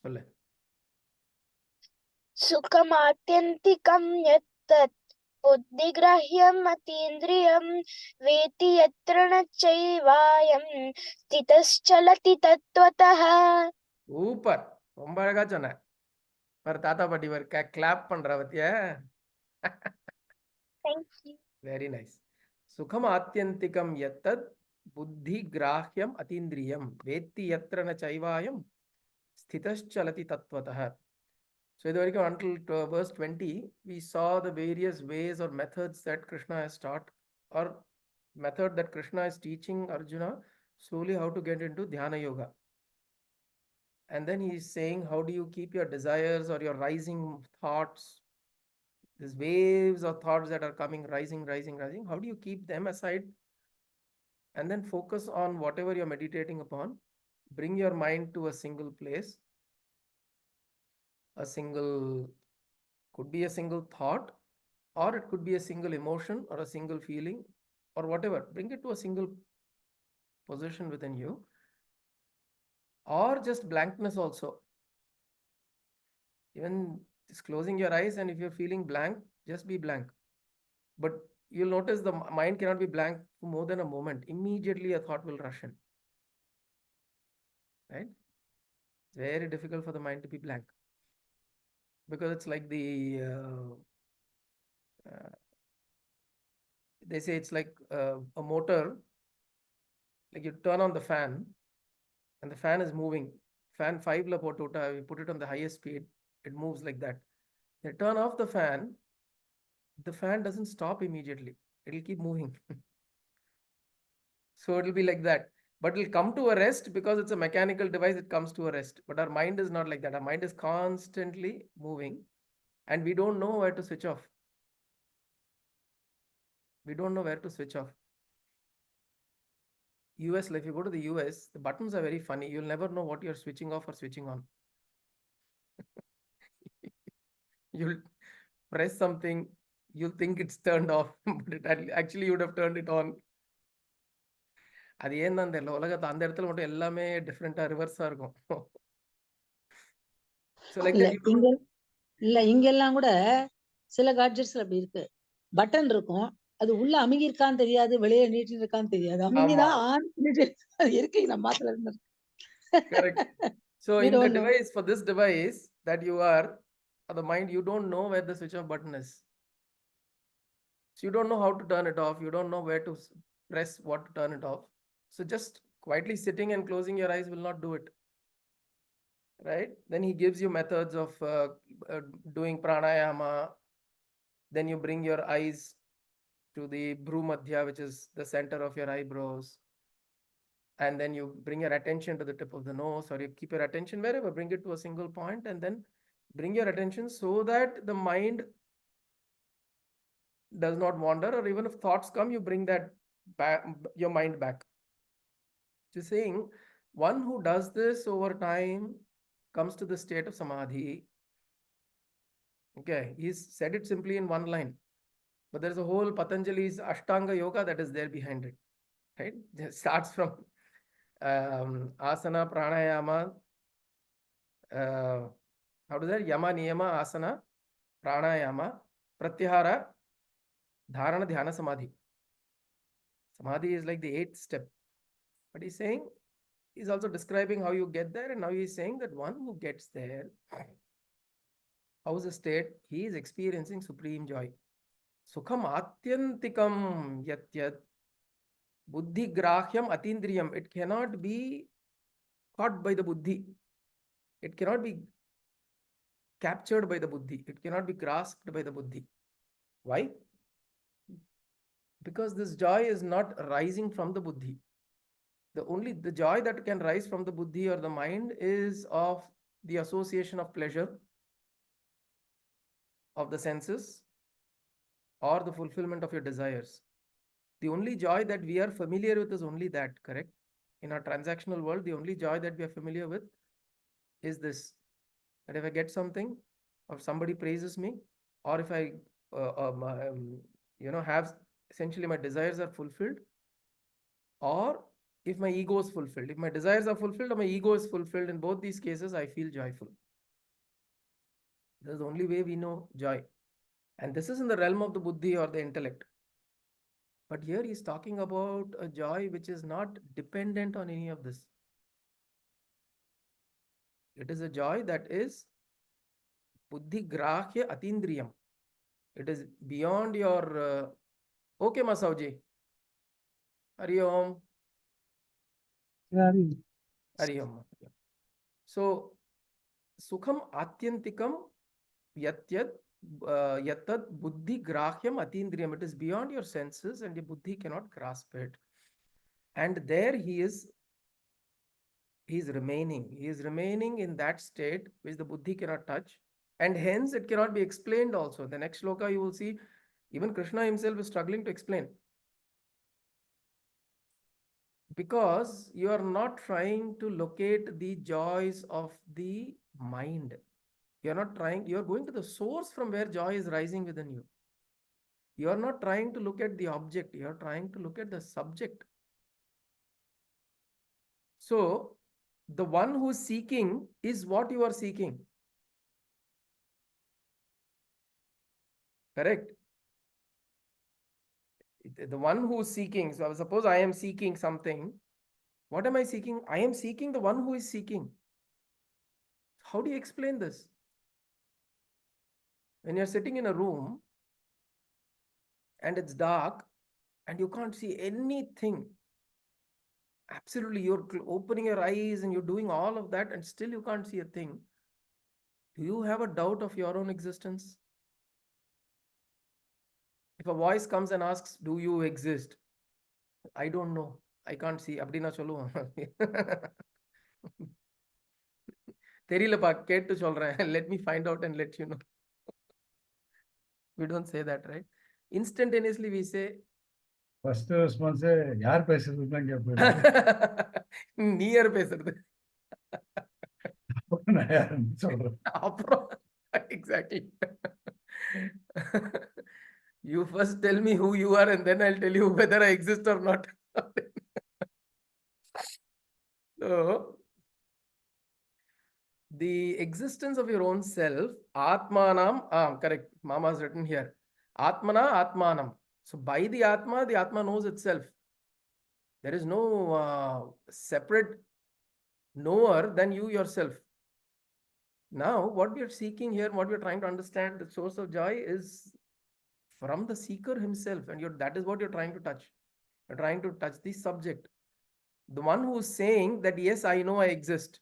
சொல்லு. सुखमात्यन्तिकं यत्तत् बुद्धिग्राह्यम् अतीन्द्रियं वेति यत्र न चैवायं स्थितश्चलति तत्त्वतः. சூப்பர், ரொம்ப அழகா சொன்ன. ஒரு தாத்தா பாட்டி ஒரு கிளாப் பண்ற பத்தியா? Thank you. Very nice. சுகம் ஆத்தியந்திகம் யத்தத் புத்தி கிராஹ்யம் அதீந்திரியம் வேத்தி யத்ர ந சைவாயம் ஸ்திதச்சலதி தத்வதः. So இது வரைக்கும் until verse 20 we saw the various ways or methods that Krishna has taught, or method that Krishna is teaching Arjuna slowly how to get into dhyana yoga. And then he is saying, how do you keep your desires or your rising thoughts, these waves of thoughts that are coming, rising, how do you keep them aside and then focus on whatever you're meditating upon? Bring your mind to a single place, could be a single thought, or it could be a single emotion or a single feeling or whatever. Bring it to a single position within you, or just blankness also. Even just closing your eyes, and if you're feeling blank, just be blank. But you'll notice the mind cannot be blank for more than a moment. Immediately a thought will rush in. Right? It's very difficult for the mind to be blank, because it's like they say it's like a motor. Like you turn on the fan and the fan is moving. Fan 5 la potota, you put it on the highest speed, it moves like that. You turn off the fan doesn't stop immediately. It'll keep moving. So it'll be like that. But it'll come to a rest because it's a mechanical device, it comes to a rest. But our mind is not like that. Our mind is constantly moving and we don't know where to switch off. We don't know where to switch off. US, if you go to the US, the buttons are very funny. You'll never know what you're switching off or switching on. You'll press something, you'll think it's turned off, but actually you would have turned it on. அது ஏன் தான் தெரியல, உலகத்தை அந்த இடத்துல மட்டும் எல்லாமே டிஃப்ரெண்டா ரிவர்ஸா இருக்கும். So like that இல்ல இங்கெல்லாம் கூட சில காட்ஜெட்ஸ்ல அப்படி இருக்கு. பட்டன் இருக்கும், அது உள்ள அமுகி இருக்கான்னு தெரியாது, வெளியே நீட்டி இருக்கான்னு தெரியாது. அமுங்கிதான் ஆன் இருக்கு நம்ம மாத்திர இருந்து. Correct. So in the device, for this device that you are, the mind, you don't know where the switch off button is. So you don't know how to turn it off. You don't know where to press what to turn it off. So just quietly sitting and closing your eyes will not do it. Right? Then he gives you methods of doing pranayama. Then you bring your eyes to the bhru madhya, which is the center of your eyebrows. And then you bring your attention to the tip of the nose, or you keep your attention wherever, bring it to a single point, and then bring your attention so that the mind does not wander, or even if thoughts come, you bring that back, your mind back. Just saying, one who does this over time comes to the state of samadhi. Okay, he's said it simply in one line, but there's a whole Patanjali's Ashtanga Yoga that is there behind it. Right? It starts from asana, pranayama, how does that? Yama, niyama, asana, pranayama, pratyahara, dharana, dhyana, samadhi. Samadhi is like the 8th step. But he's saying, he's also describing how you get there, and now he's saying that one who gets there, how is the state? He is experiencing supreme joy. Sukham atyantikam yat yat buddhi grahyam atindriyam. It cannot be caught by the buddhi. It cannot be captured by the buddhi. It cannot be grasped by the buddhi. Why? Because this joy is not rising from the buddhi. The joy that can rise from the buddhi or the mind is of the association of pleasure, of the senses, or the fulfillment of your desires. The only joy that we are familiar with is only that, correct? In our transactional world, the only joy that we are familiar with is this, that if I get something, or somebody praises me, or if I have essentially my desires are fulfilled, or if my ego is fulfilled. If my desires are fulfilled or my ego is fulfilled, in both these cases, I feel joyful. This is the only way we know joy. And this is in the realm of the buddhi or the intellect. But here he's talking about a joy which is not dependent on any of this. It is a joy that is buddhi grahya atindriyam. It is beyond your. Okay, Masauji. Hari Om. Hari Om. So, sukham atyantikam yatyat yatat buddhi grahyam atindriyam. It is beyond your senses and the buddhi cannot grasp it. And there he is remaining. He is remaining in that state which the buddhi cannot touch. And hence it cannot be explained also. The next shloka you will see, even Krishna himself is struggling to explain. Because you are not trying to locate the joys of the mind. You are not trying, you are going to the source from where joy is rising within you. You are not trying to look at the object, you are trying to look at the subject. So, the one who is seeking is what you are seeking. Correct? The one who is seeking, so suppose I am seeking something. What am I seeking? I am seeking the one who is seeking. How do you explain this? When you're sitting in a room and it's dark and you can't see anything, absolutely, you're opening your eyes and you're doing all of that and still you can't see a thing. Do you have a doubt of your own existence? If a voice comes and asks, do you exist? I don't know. I can't see. Abdina cholu. தெரியலப்பா கேட்டு சொல்றேன். Let me find out and let you know. We don't say that, right? Instantaneously we say, first response யார் பேசுறதுன்னு கேட்பேன். நீ யார் பேசுறது? நான் யாருன்னு சொல்றேன். அப்புறம் exactly. You first tell me who you are and then I'll tell you whether I exist or not. So, the existence of your own self, Atmanam, correct, Mama has written here. Atmana, Atmanam. So, by the Atma knows itself. There is no separate knower than you yourself. Now, what we are seeking here, what we are trying to understand, the source of joy is from the seeker himself, and that is what you're trying to touch. You're trying to touch the subject. The one who is saying that, yes, I know I exist.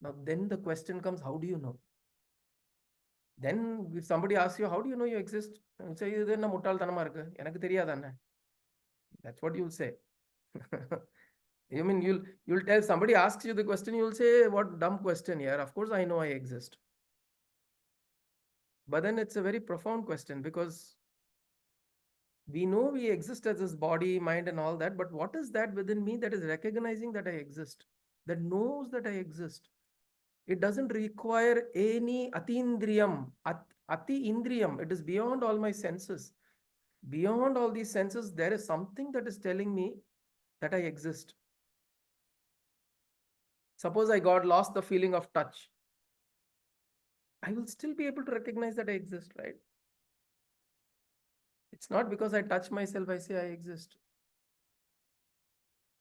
Now, then the question comes, how do you know? Then if somebody asks you, how do you know you exist? You say, that's what you'll say. You mean you'll tell, somebody asks you the question, you'll say, what dumb question here? Of course I know I exist. But then it's a very profound question, because we know we exist as this body, mind and all that, but what is that within me that is recognizing that I exist, that knows that I exist? It doesn't require any atindriyam, ati indriyam. It is beyond all my senses. Beyond all these senses, there is something that is telling me that I exist. Suppose I lost the feeling of touch. I will still be able to recognize that I exist, right? It's not because I touch myself, I say I exist.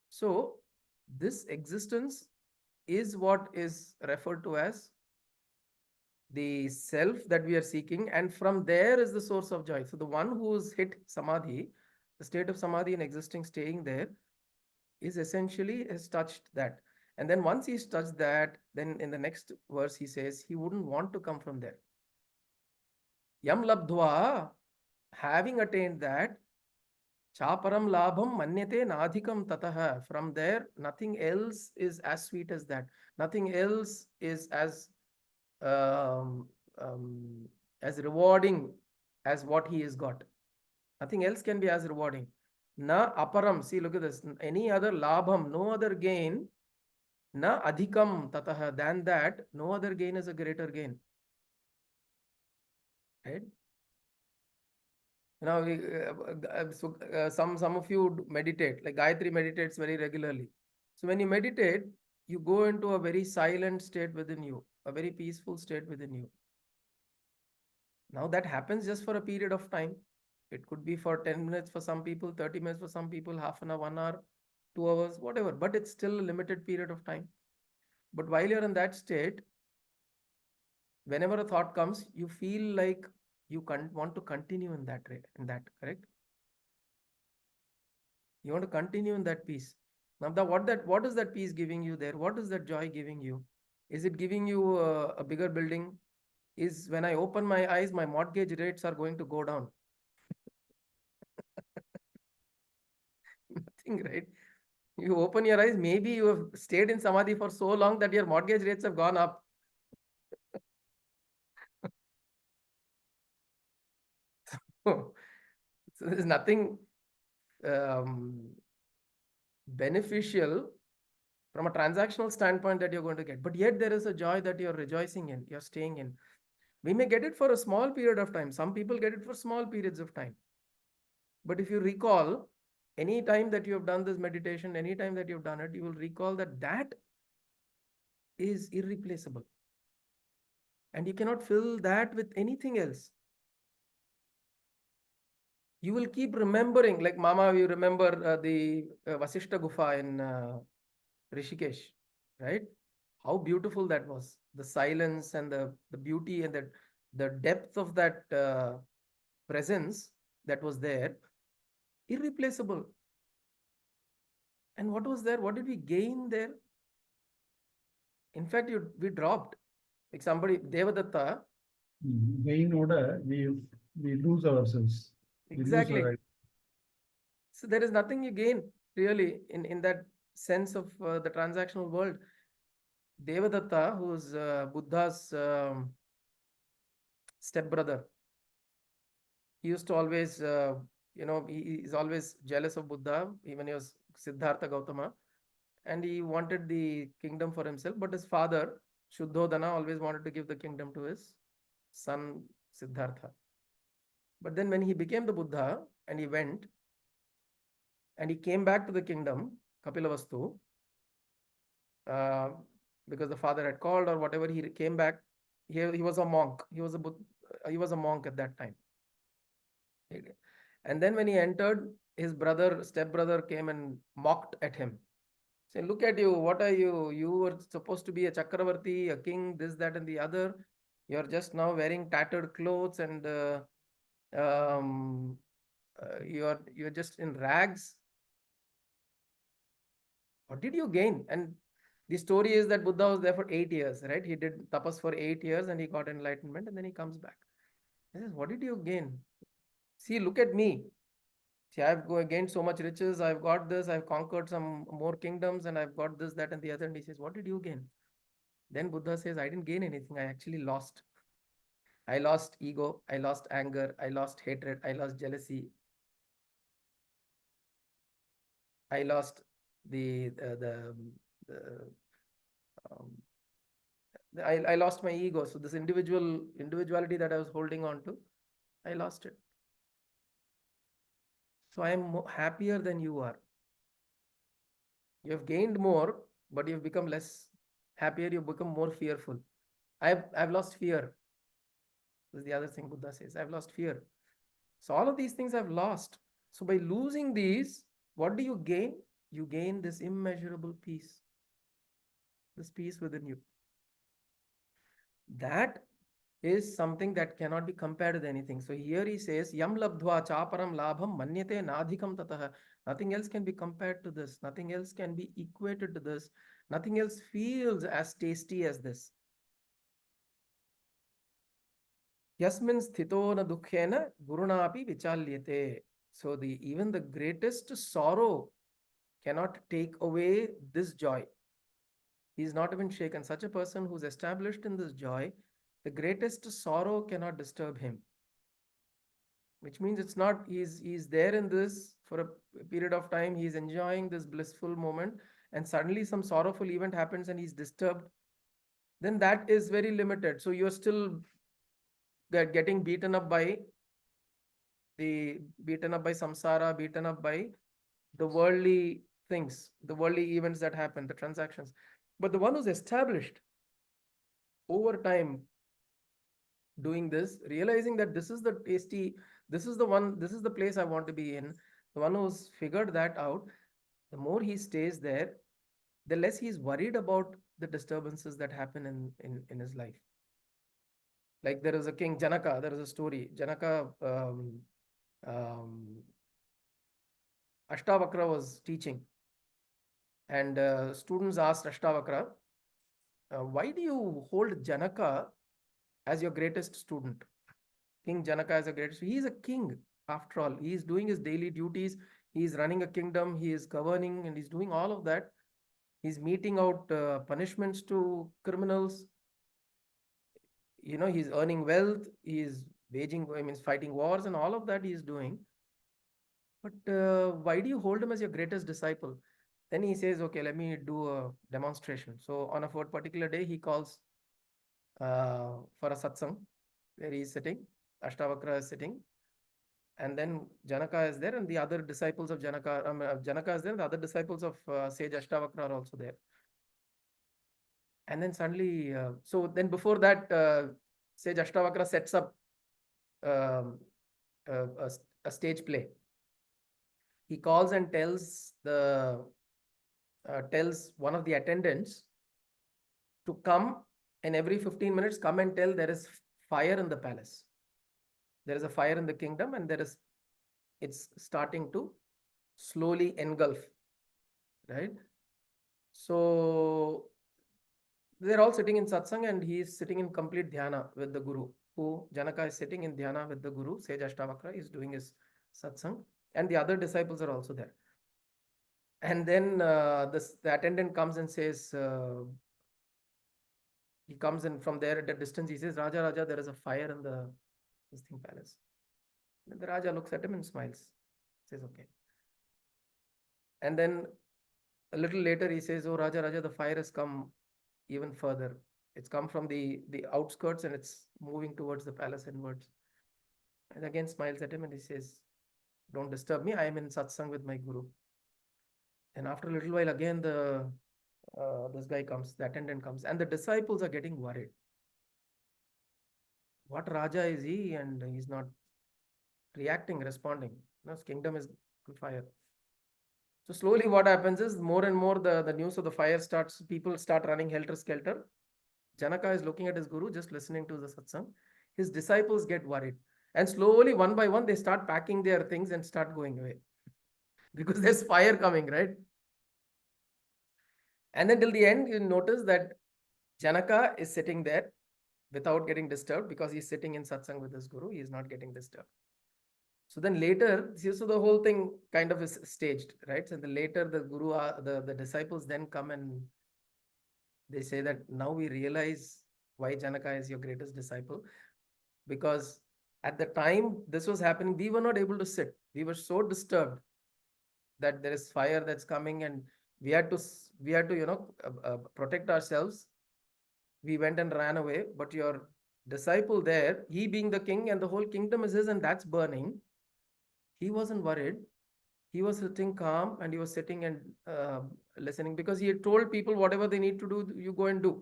So, this existence is what is referred to as the self that we are seeking, and from there is the source of joy. So, the one who's hit samadhi, the state of samadhi and existing, staying there, is essentially has touched that. And then once he's touched that, then in the next verse he says he wouldn't want to come from there. Yam labdhva, having attained that, chaparam labham manyate nadhikam tataha. From there, nothing else is as sweet as that. Nothing else is as rewarding as what he has got. Nothing else can be as rewarding. Na aparam, see, look at this. Any other labham, no other gain. Na adhikam tataha, than that, no other gain is a greater gain. Right? Now, some of you meditate, like Gayatri meditates very regularly. So when you meditate, you go into a very silent state within you, a very peaceful state within you. Now that happens just for a period of time. It could be for 10 minutes for some people, 30 minutes for some people, half an hour, 1 hour, 2 hours, whatever, but it's still a limited period of time. But while you're in that state, whenever a thought comes, you feel like you want to continue in that correct? You want to continue in that peace. Now, what is that peace giving you there? What is that joy giving you? Is it giving you a bigger building? Is when I open my eyes, my mortgage rates are going to go down? Nothing, right? You open your eyes, maybe you have stayed in samadhi for so long that your mortgage rates have gone up. So there's nothing beneficial from a transactional standpoint that you're going to get. But yet there is a joy that you're rejoicing in, you're staying in. We may get it for a small period of time. Some people get it for small periods of time. But if you recall, any time that you have done this meditation, any time that you've done it, you will recall that that is irreplaceable. And you cannot fill that with anything else. You will keep remembering, like Mama, you remember the Vasishta Gufa in Rishikesh, right? How beautiful that was. The silence and the beauty and the depth of that presence that was there, irreplaceable. And what was there? What did we gain there? In fact, we dropped. Like somebody, Devadatta. Gain order, we lose ourselves. We lose Exactly. our. So there is nothing you gain really in that sense of the transactional world. Devadatta, who's Buddha's stepbrother, he used to always, he is always jealous of Buddha. Even he was Siddhartha Gautama, and he wanted the kingdom for himself. But his father, Shuddhodana, always wanted to give the kingdom to his son Siddhartha. But then when he became the Buddha and he went and he came back to the kingdom, Kapilavastu, uh, because the father had called or whatever, he came back. He was a monk. He was a monk at that time. And then when he entered, his stepbrother came and mocked at him. Say, look at you, what are you? You were supposed to be a Chakravarti, a king, this, that, and the other. You're just now wearing tattered clothes and you're just in rags. What did you gain? And the story is that Buddha was there for 8 years, right? He did tapas for 8 years and he got enlightenment and then he comes back. He says, what did you gain? See, look at me. See, I've gained so much riches. I've got this. I've conquered some more kingdoms and I've got this, that, and the other. And he says, what did you gain? Then Buddha says, I didn't gain anything. I actually lost. I lost ego. I lost anger. I lost hatred. I lost jealousy. I lost the um, I lost my ego. So this individuality that I was holding on to, I lost it. So I am happier than you are. You have gained more, but you've become less happier. You've become more fearful. I've lost fear. This is the other thing Buddha says. I've lost fear. So all of these things I've lost. So by losing these, what do you gain? You gain this immeasurable peace. This peace within you. That is something that cannot be compared with anything. So here he says, Yam labdhva chaparam labham manyate nadhikam tatah. Nothing else can be compared to this. Nothing else can be equated to this. Nothing else feels as tasty as this. Yasmin sthito na dukkhena gurunapi vichalyate. So even the greatest sorrow cannot take away this joy. He is not even shaken. Such a person who's established in this joy, the greatest sorrow cannot disturb him. Which means it's not, he's there in this for a period of time, he's enjoying this blissful moment, and suddenly some sorrowful event happens and he's disturbed. Then that is very limited. So you're still getting beaten up by samsara, beaten up by the worldly things, the worldly events that happen, the transactions. But the one who's established over time doing this, realizing that this is the tasty, this is the one, this is the place I want to be in, the one who's figured that out, the more he stays there, the less he's worried about the disturbances that happen in his life. Like there is a king, Janaka, there is a story. Janaka, Ashtavakra was teaching, and students asked Ashtavakra, why do you hold Janaka as your greatest student? King Janaka as a greatest, he is a king after all. He is doing his daily duties, he is running a kingdom, he is governing, and he's doing all of that. He's meting out punishments to criminals. You know, he's earning wealth, he is waging, I mean, fighting wars, and all of that he is doing. But why do you hold him as your greatest disciple? Then he says, okay, let me do a demonstration. So on a particular day, he calls for a satsang where he is sitting. Ashtavakra is sitting. And then Janaka is there, and the other disciples of Janaka, Janaka is there, and the other disciples of sage Ashtavakra are also there. And then suddenly, so then before that, sage Ashtavakra sets up um, a stage play. He calls and tells one of the attendants to come, and every 15 minutes come and tell there is fire in the palace. There is a fire in the kingdom, and it's starting to slowly engulf, right? So they're all sitting in satsang, and he is sitting in complete dhyana with the guru. Who Janaka is sitting in dhyana with the guru, sage Ashtavakra is doing his satsang, and the other disciples are also there. And then the attendant comes and says, he comes in from there at a distance, he says, Raja, Raja, there is a fire in this thing palace. And the Raja looks at him and smiles, says, okay. And then a little later he says, oh Raja, Raja, the fire has come even further. It's come from the outskirts and it's moving towards the palace inwards. And again smiles at him and he says, don't disturb me, I am in satsang with my guru. And after a little while again this guy comes, the attendant comes, and the disciples are getting worried. What Raja is he? And he's not reacting, responding. His kingdom is on fire. So slowly what happens is more and more the news of the fire starts, people start running helter-skelter. Janaka is looking at his guru, just listening to the satsang. His disciples get worried. And slowly, one by one, they start packing their things and start going away. Because there's fire coming, right? And then till the end, you notice that Janaka is sitting there without getting disturbed because he's sitting in satsang with his guru. He is not getting disturbed. So then later, so the whole thing kind of is staged, right? So later the guru, the disciples then come and they say that now we realize why Janaka is your greatest disciple. Because at the time this was happening, we were not able to sit. We were so disturbed that there is fire that's coming, and we had to protect ourselves. We went and ran away. But your disciple there, he being the king and the whole kingdom is his, and that's burning, he wasn't worried. He was sitting calm, and he was sitting and listening, because he had told people whatever they need to do, you go and do.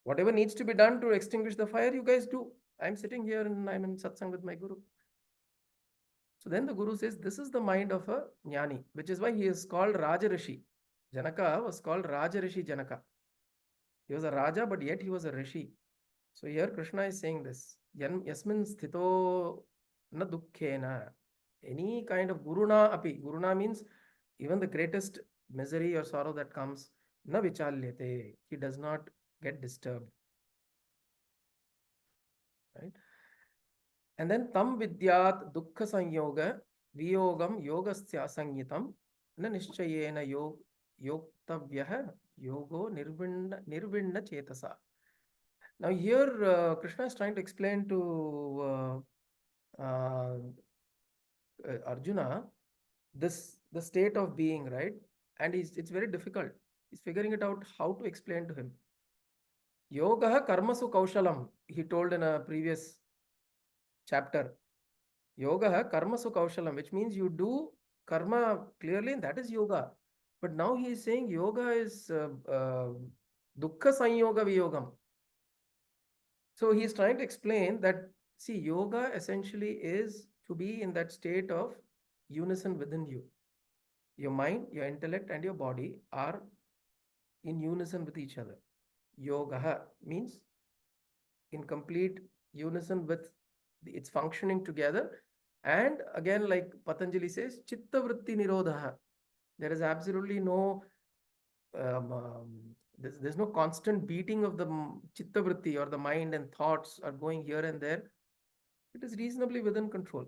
Whatever needs to be done to extinguish the fire, you guys do. I'm sitting here and I'm in satsang with my guru. So then the guru says, this is the mind of a jnani, which is why he is called Raja Rishi. Janaka was called Raja Rishi Janaka. He was a Raja, but yet he was a Rishi. So here Krishna is saying this. Yasmin sthito na dukkhena. Any kind of guruna api. Guruna means even the greatest misery or sorrow that comes, na vichalyate. He does not get disturbed. Right? And then tam vidyat dukkha sanyoga viyogam yogasya sangitam na nishchayena yoktavyaha yogo nirvinna chetasa. Now here Krishna is trying to explain to Arjuna the state of being, right? And it's very difficult. He's figuring it out how to explain to him. Yoga karmasu kaushalam, he told in a previous chapter. Yoga karmasu kaushalam, which means you do karma clearly, and that is yoga. But now he is saying yoga is dukkha sanyoga viyogam. So he is trying to explain that, see, yoga essentially is to be in that state of unison within you. Your mind, your intellect, and your body are in unison with each other. Yoga means in complete unison with it's functioning together. And again, like Patanjali says, chitta vritti nirodha. There is absolutely no there's no constant beating of the chitta vritti, or the mind and thoughts are going here and there. It is reasonably within control.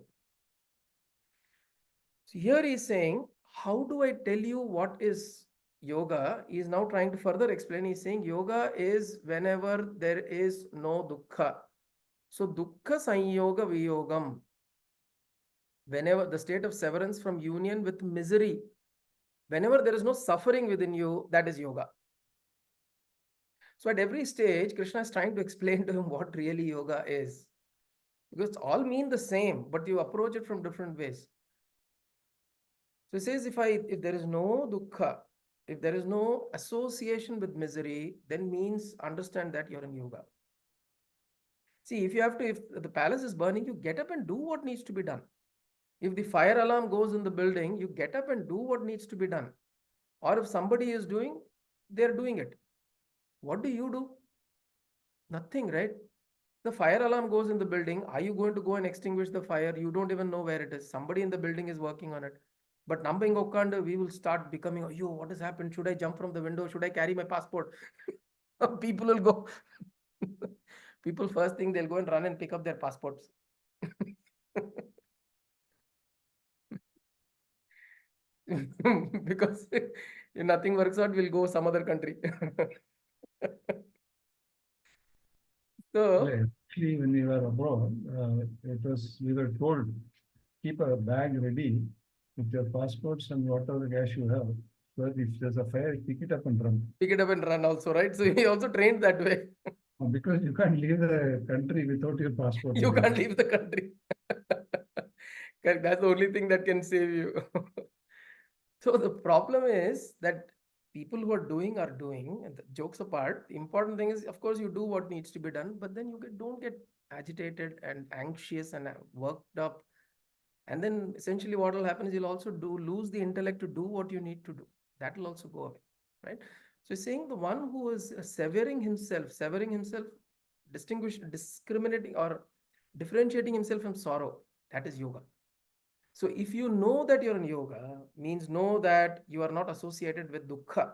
So here he is saying, how do I tell you what is yoga? He is now trying to further explain. He is saying yoga is whenever there is no dukkha. So dukkha sanyoga viyogam, whenever the state of severance from union with misery, whenever there is no suffering within you, that is yoga. So at every stage, Krishna is trying to explain to him what really yoga is. Because all mean the same, but you approach it from different ways. So he says, if there is no dukkha, if there is no association with misery, then means understand that you're in yoga. See, if the palace is burning, you get up and do what needs to be done. If the fire alarm goes in the building, you get up and do what needs to be done. Or if somebody is doing, they're doing it. What do? Nothing, right? The fire alarm goes in the building. Are you going to go and extinguish the fire? You don't even know where it is. Somebody in the building is working on it. But Nambing Okanda, we will start becoming, yo, what has happened? Should I jump from the window? Should I carry my passport? People will go. People first thing they'll go and run and pick up their passports. Because if nothing works out, we'll go some other country. So actually, when we were abroad, we were told, keep a bag ready with your passports and whatever gas you have. So if there's a fire, pick it up and run. Pick it up and run also, right? So he also trained that way. Because you can't leave the country without your passport. You can't leave the country. Correct. That's the only thing that can save you. So the problem is that people who are doing, and the jokes apart, the important thing is, of course, you do what needs to be done, but then don't get agitated and anxious and worked up. And then essentially what will happen is you'll also lose the intellect to do what you need to do. That will also go away, right? So saying the one who is severing himself, discriminating or differentiating himself from sorrow, that is yoga. So if you know that you're in yoga, means know that you are not associated with dukkha.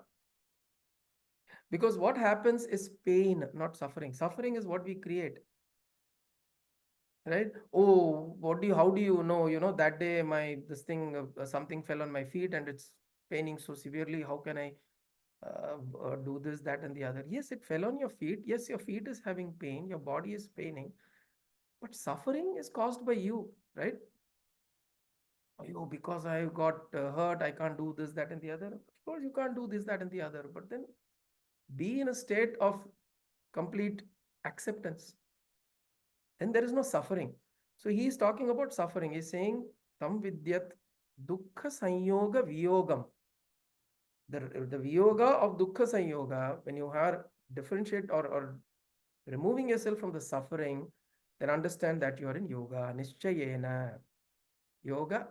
Because what happens is pain, not suffering. Suffering is what we create. Right? Oh, how do you know, that day something fell on my feet and it's paining so severely. How can I do this, that, and the other? Yes, it fell on your feet. Yes, your feet is having pain. Your body is paining. But suffering is caused by you, right? Oh, because I got hurt, I can't do this, that, and the other. Of course, you can't do this, that, and the other. But then be in a state of complete acceptance. Then there is no suffering. So he is talking about suffering. He is saying, Tam vidyat dukkha sanyoga viyogam. The viyoga of dukkha sanyoga, when you are differentiate or removing yourself from the suffering, then understand that you are in yoga. Nischayena. Yoga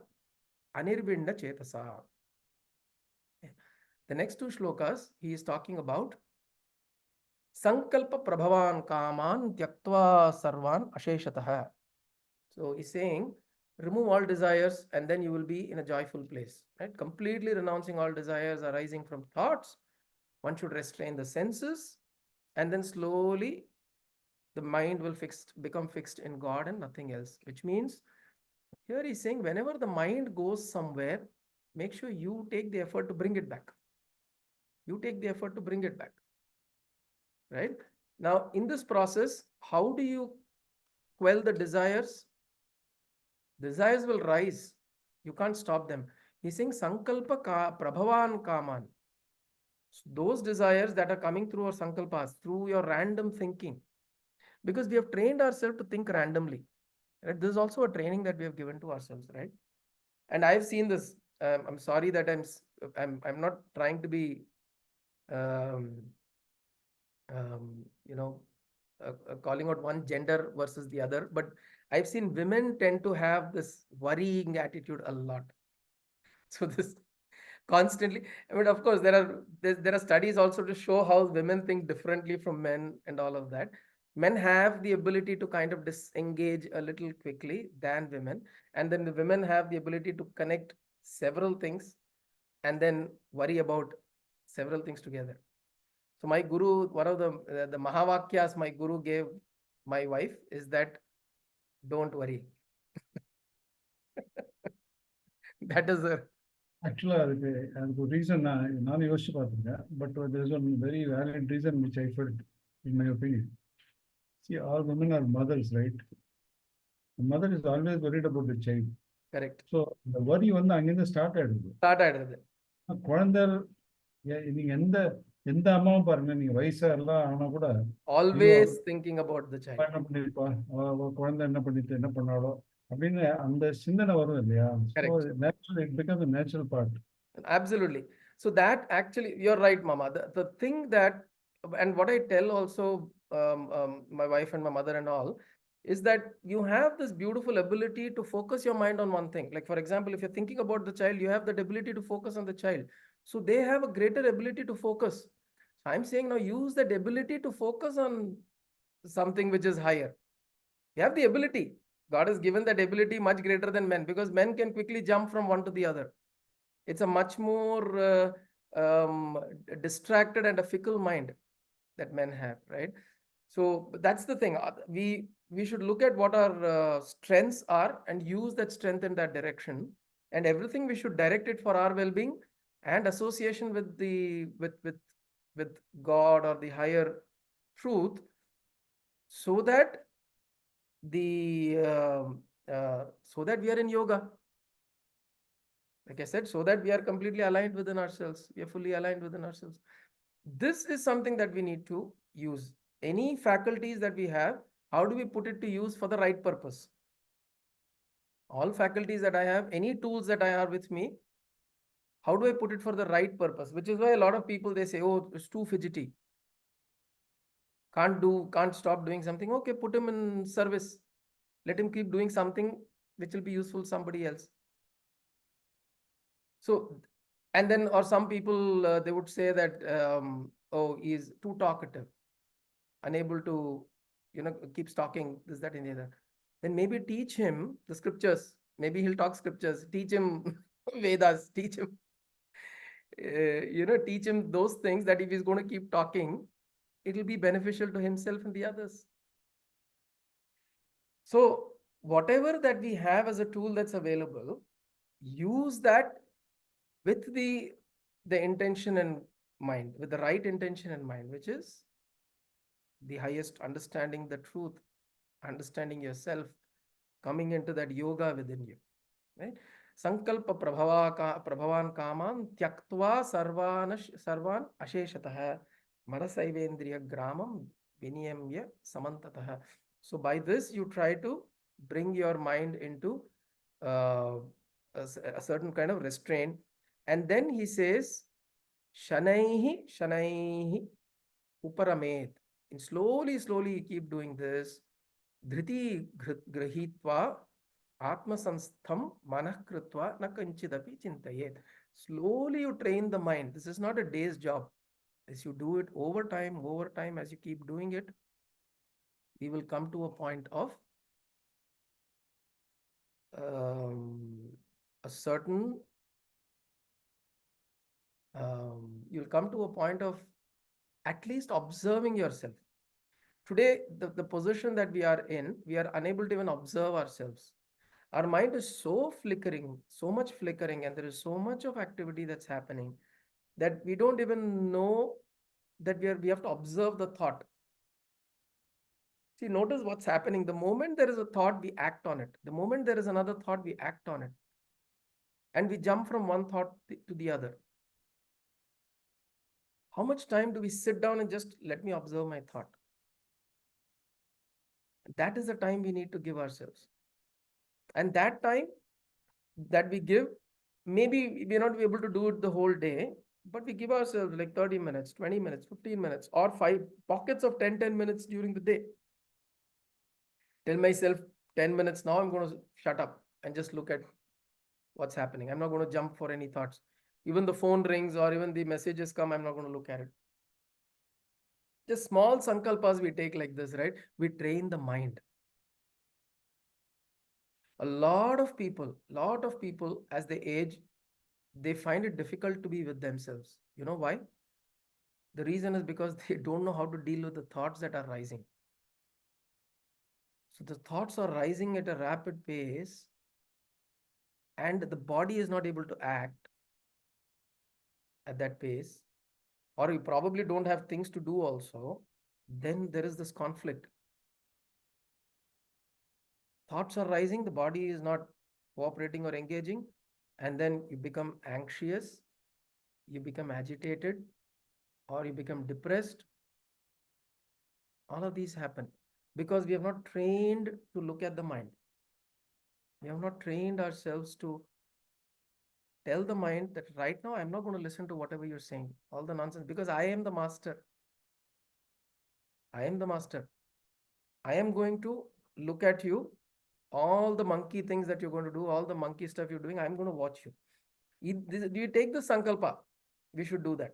anirbinda chetasa. The next two shlokas, he is talking about Sankalpa prabhavan kaman tyaktva sarvan asheshatah. So he's saying, remove all desires and then you will be in a joyful place, right? Completely renouncing all desires arising from thoughts. One should restrain the senses, and then slowly the mind will become fixed in God and nothing else. Which means, here he's saying, whenever the mind goes somewhere, make sure you take the effort to bring it back. You take the effort to bring it back. Right? Now, in this process, how do you quell the desires? Desires will rise. You can't stop them. He's saying sankalpa prabhavan kaman. So those desires that are coming through our sankalpas, through your random thinking, because we have trained ourselves to think randomly. Right? This is also a training that we have given to ourselves, right? And I've seen this. I'm sorry that I'm I'm not trying to be, you know, calling out one gender versus the other, but I've seen women tend to have this worrying attitude a lot. So this constantly, I mean, of course, there are studies also to show how women think differently from men and all of that. Men have the ability to kind of disengage a little quickly than women, and then the women have the ability to connect several things and then worry about several things together. So my guru, one of the Mahavakyas my guru gave my wife is that don't worry. That is a Actually, அதுக்கு ஒரு reason நானும் யோசிச்சு பார்த்துருக்கேன். But there is one very valid reason which I felt, in my opinion. See, all women are mothers, right? The mother is always worried about the child. correct. So the worry வந்து அங்கிருந்து start ஆயிடுது. Start ஆயிடுது. குழந்தை நீங்க எந்த எந்த அம்மாவும் பாருங்க, நீங்க வயசா எல்லாம் ஆனா கூட Always thinking about the child. என்ன பண்ணிருப்பா, குழந்தை என்ன பண்ணிட்டு என்ன பண்ணாலோ அப்படின்னு அந்த சிந்தனை வரும் இல்லையா? So Correct. naturally it becomes a natural part. Absolutely. So that actually, you're right, Mama. The thing that, and what I tell also my wife and my mother and all, is that you have this beautiful ability to focus your mind on one thing. Like, for example, if you're thinking about the child, you have that ability to focus on the child. So they have a greater ability to focus. So I'm saying now use that ability to focus on something which is higher. You have the ability. God has given that ability much greater than men, because men can quickly jump from one to the other. It's a much more distracted and a fickle mind that men have, right? So that's the thing. We should look at what our strengths are and use that strength in that direction, and everything we should direct it for our well-being and association with the with God or the higher truth, so that so that we are in yoga. Like I said, so that we are completely aligned within ourselves. We are fully aligned within ourselves. This is something that we need to use. Any faculties that we have, how do we put it to use for the right purpose? All faculties that I have, any tools that I have with me, how do I put it for the right purpose? Which is why a lot of people, they say, oh, it's too fidgety. Can't stop doing something. Okay, put him in service. Let him keep doing something which will be useful to somebody else. So, and then, or some people, they would say that, oh, he's too talkative, unable to, keeps talking this, that, and the other. Then maybe teach him the scriptures. Maybe he'll talk scriptures. Teach him Vedas. Teach him, teach him those things that if he's going to keep talking, it will be beneficial to himself and the others. So, whatever that we have as a tool that's available, use that with the intention in mind, with the right intention in mind, which is the highest, understanding the truth, understanding yourself, coming into that yoga within you, right? Sankalpa prabhavan kaman tyaktva sarvan asheshatah manasaivendriya gramam viniyamya samantatah. So by this you try to bring your mind into a certain kind of restraint. And then he says, shanaihi uparamet. And slowly, slowly keep doing this. Dhriti grahitva atmasanstham manah krutva na kanchidapi chintayet. Slowly you train the mind. This is not a day's job. As you do it over time, as you keep doing it, we will come to a point of a certain you'll come to a point of at least observing yourself. Today, the position that we are in, we are unable to even observe ourselves. Our mind is so flickering, so much flickering, and there is so much of activity that's happening that we don't even know that we have to observe the thought. See, notice what's happening. The moment there is a thought, we act on it. The moment there is another thought, we act on it. And we jump from one thought to the other. How much time do we sit down and just let me observe my thought? That is the time we need to give ourselves. And that time that we give, maybe we're not able to do it the whole day, but we give ourselves like 30 minutes, 20 minutes, 15 minutes, or 5 pockets of 10 minutes during the day. Tell myself 10 minutes now, I'm going to shut up and just look at what's happening. I'm not going to jump for any thoughts. Even the phone rings or even the messages come, I'm not going to look at it. Just small sankalpas we take like this, right? We train the mind. A lot of people, as they age, they find it difficult to be with themselves. You know why? The reason is because they don't know how to deal with the thoughts that are rising. So the thoughts are rising at a rapid pace, and the body is not able to act at that pace, or you probably don't have things to do also. Then there is this conflict. Thoughts are rising, the body is not cooperating or engaging, and then you become anxious, you become agitated, or you become depressed. All of these happen because we have not trained to look at the mind. We have not trained ourselves to tell the mind that right now I'm not going to listen to whatever you're saying, all the nonsense, because I am the master. I am the master. I am going to look at you, all the monkey things that you're going to do, all the monkey stuff you're doing, I'm going to watch you. Do you take the sankalpa? We should do that.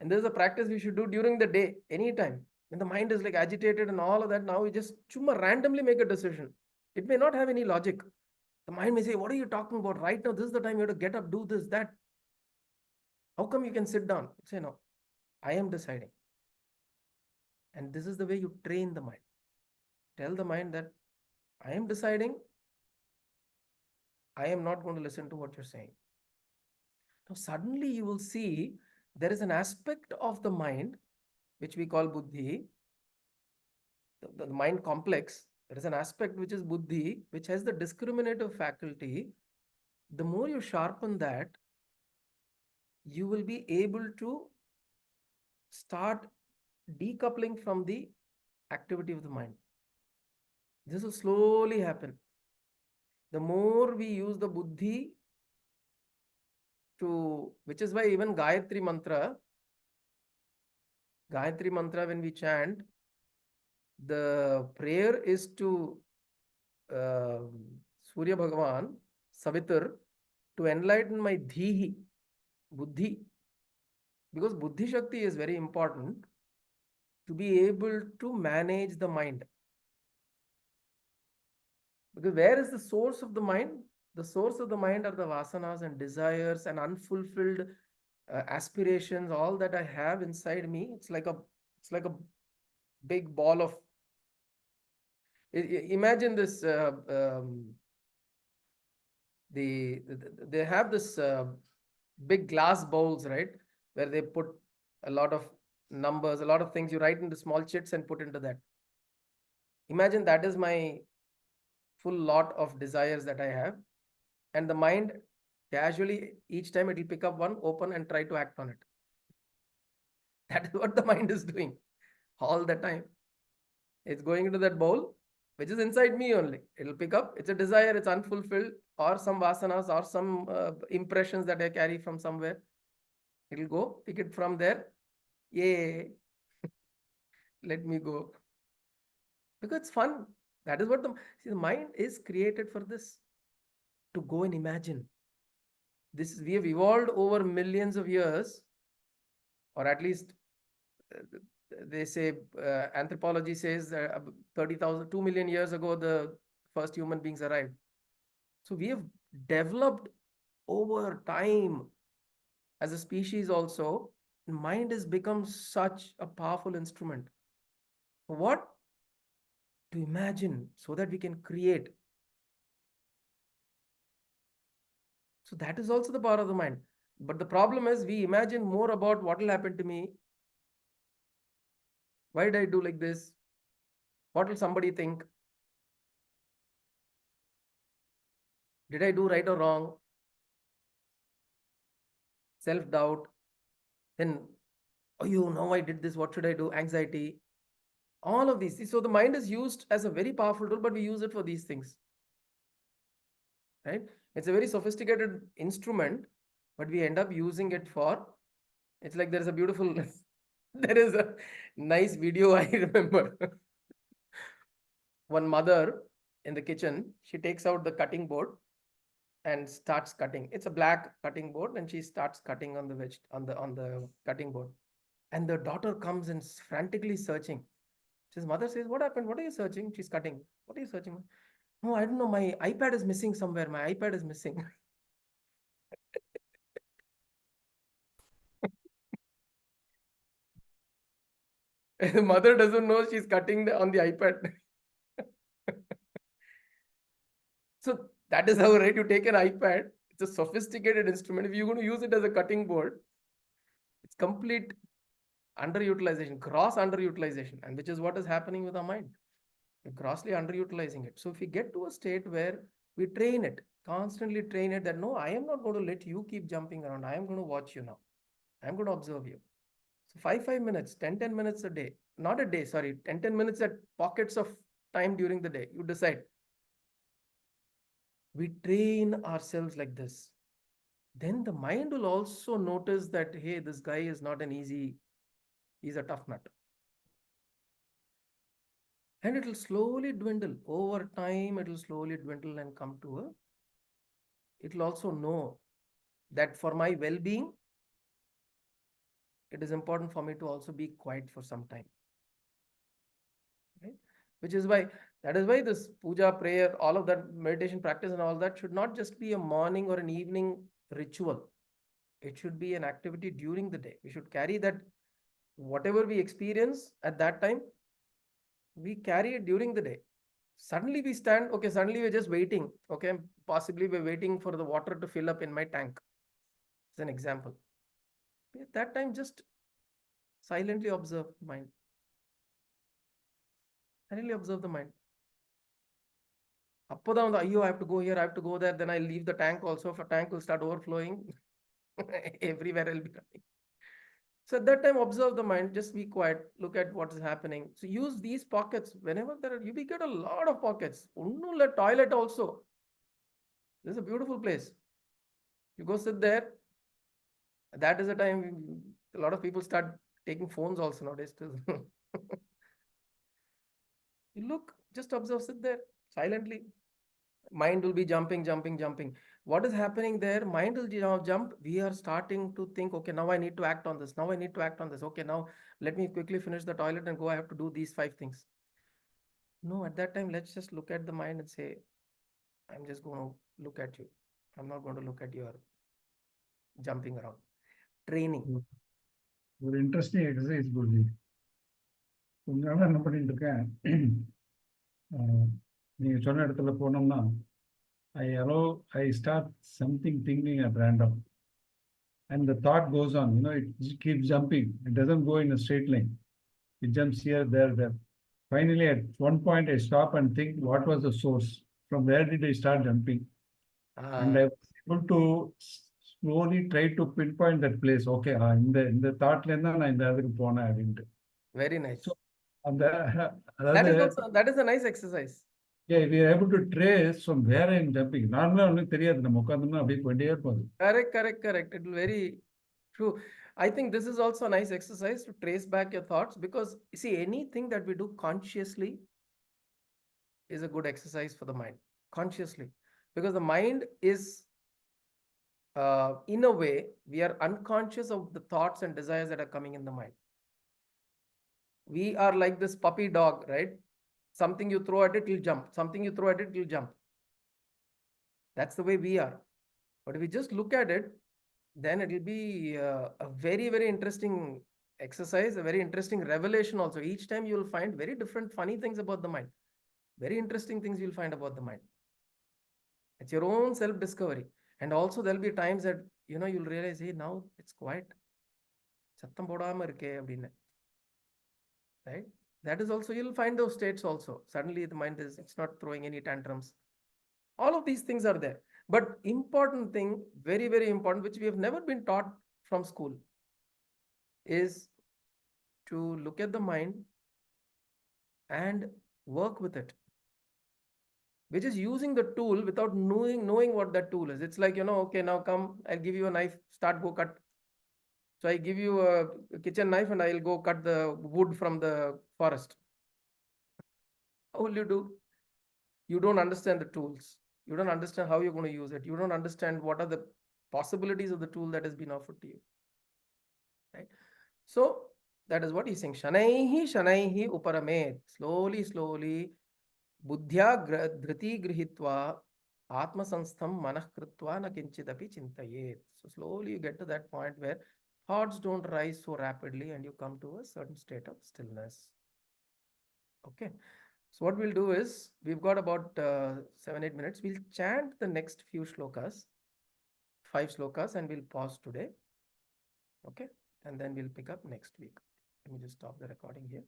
And there's a practice we should do during the day, anytime. When the mind is like agitated and all of that, now we just randomly make a decision. It may not have any logic. The mind may say, what are you talking about? Right now, this is the time you have to get up, do this, that. How come you can sit down? Say, no, I am deciding. And this is the way you train the mind. Tell the mind that I am deciding. I am not going to listen to what you're saying. Now, suddenly you will see there is an aspect of the mind which we call buddhi, the mind complex. There is an aspect which is buddhi, which has the discriminative faculty. The more you sharpen that, you will be able to start decoupling from the activity of the mind. This will slowly happen. The more we use the buddhi which is why even Gayatri mantra, when we chant, the prayer is to Surya Bhagavan, Savitar, to enlighten my dhihi, buddhi. Because buddhi shakti is very important to be able to manage the mind. Because where is the source of the mind? The source of the mind are the vasanas and desires and unfulfilled aspirations, all that I have inside me. It's like a big ball of. Imagine this. They have this big glass bowls, right, where they put a lot of numbers, a lot of things you write into small chits and put into that. Imagine that is my full lot of desires that I have, and the mind casually each time it will pick up one, open, and try to act on it. That is what the mind is doing all the time. It's going into that bowl, which is inside me only. It'll pick up, it's a desire, it's unfulfilled, or some vasanas, or some impressions that I carry from somewhere. It'll go, pick it from there. Yay, let me go. Because it's fun. That is what the mind is created for this, to go and imagine. We have evolved over millions of years, or at least they say, anthropology says 2 million years ago, the first human beings arrived. So we have developed over time as a species also. Mind has become such a powerful instrument. For what? To imagine, so that we can create. So that is also the power of the mind. But the problem is we imagine more about what will happen to me. Why did I do like this? What will somebody think? Did I do right or wrong? Self-doubt. Then, oh, now I did this. What should I do? Anxiety. All of these. So the mind is used as a very powerful tool, but we use it for these things. Right? It's a very sophisticated instrument, but we end up using it for, it's like there is a beautiful, there is a nice video I remember. One mother in the kitchen, she takes out the cutting board and starts cutting. It's a black cutting board, and she starts cutting on the on the cutting board. And the daughter comes and frantically searching. His mother says, "What happened? What are you searching?" She's cutting. "What are you searching?" "No, I don't know. My iPad is missing somewhere. My iPad is missing." And the mother doesn't know she's cutting on the iPad. So that is how, right? You take an iPad. It's a sophisticated instrument. If you're going to use it as a cutting board, it's complete underutilization, gross underutilization, and which is what is happening with our mind. We're grossly underutilizing it. So if we get to a state where we train it, constantly train it, that no, I am not going to let you keep jumping around. I am going to watch you now. I'm going to observe you. So 5 minutes, 10 minutes a day, not a day, sorry, 10 minutes at pockets of time during the day. You decide. We train ourselves like this. Then the mind will also notice that, hey, this guy is not an easy, he's a tough nut. And it will slowly dwindle. Over time, it will slowly dwindle and come to a, it will also know that for my well-being, it is important for me to also be quiet for some time. Right? Which is why, that is why this puja, prayer, all of that meditation practice and all that should not just be a morning or an evening ritual. It should be an activity during the day. We should carry that, whatever we experience at that time, we carry it during the day. Suddenly we stand, okay, suddenly we're just waiting. Okay, possibly we're waiting for the water to fill up in my tank. As an example. At that time, just silently observe the mind. Silently observe the mind. Appoda, I have to go here, I have to go there, then I leave the tank also. If a tank will start overflowing, everywhere I'll be running. So at that time, observe the mind, just be quiet, look at what is happening. So use these pockets whenever there are, you will get a lot of pockets. Unnulla toilet also. This is a beautiful place. You go sit there. That is the time a lot of people start taking phones also nowadays. You look, just observe, sit there silently. Mind will be jumping, jumping, jumping. What is happening there? Mind will jump. We are starting to think, okay, now I need to act on this. Now I need to act on this. Okay, now let me quickly finish the toilet and go. I have to do these 5 things. No, at that time, let's just look at the mind and say, I'm just going to look at you. I'm not going to look at your jumping around. Training. ஒரு interesting exercise Guruji. கொஞ்ச நாளாக என்ன பண்ணிட்டு இருக்கேன், நீங்கள் சொன்ன இடத்துல போனோம்னா I start something thinking at random. And the thought goes on, it keeps jumping. It doesn't go in a straight line. It jumps here, there, there. Finally, at one point, I stop and think, what was the source? From where did I start jumping? And I was able to slowly try to pinpoint that place. Okay, in the thought lens, I in the other pona. Very nice. So, that is a nice exercise. Yeah, we are able to trace from where I am jumping. Normally, only தெரியாது நம்ம உட்கார்ந்தோம்னா அப்படியே போயிட்டே இருப்போம். Correct. It will very true. I think this is also a nice exercise to trace back your thoughts, because you see, anything that we do consciously is a good exercise for the mind. Consciously, because the mind is, in a way, we are unconscious of the thoughts and desires that are coming in the mind. We are like this puppy dog, right? Something you throw at it, it'll jump. Something you throw at it, it'll jump. That's the way we are. But if we just look at it, then it will be a very, very interesting exercise, a very interesting revelation also. Each time you will find very different funny things about the mind. Very interesting things you'll find about the mind. It's your own self-discovery. And also there'll be times that, you'll realize, hey, now it's quiet. Sattam podama irukke appadine. Right? That is also, you'll find those states also. Suddenly the mind it's not throwing any tantrums. All of these things are there. But important thing, very, very important, which we have never been taught from school, is to look at the mind and work with it. which is using the tool without knowing what that tool is. It's like, okay, now come, I'll give you a knife, start, go cut. So I give you a kitchen knife and I'll go cut the wood from the forest. How will you do? You don't understand the tools. You don't understand how you're going to use it. You don't understand what are the possibilities of the tool that has been offered to you. Right? So that is what he's saying. Shanaihi uparamet. Slowly, slowly, buddhya dhriti grihitva atma sanstham manah krutva na kinchidapi chintayet. So slowly you get to that point where thoughts don't rise so rapidly and you come to a certain state of stillness. Okay. So what we'll do is, we've got about 7-8 minutes. We'll chant the next few shlokas, 5 shlokas, and we'll pause today. Okay. And then we'll pick up next week. Let me just stop the recording here.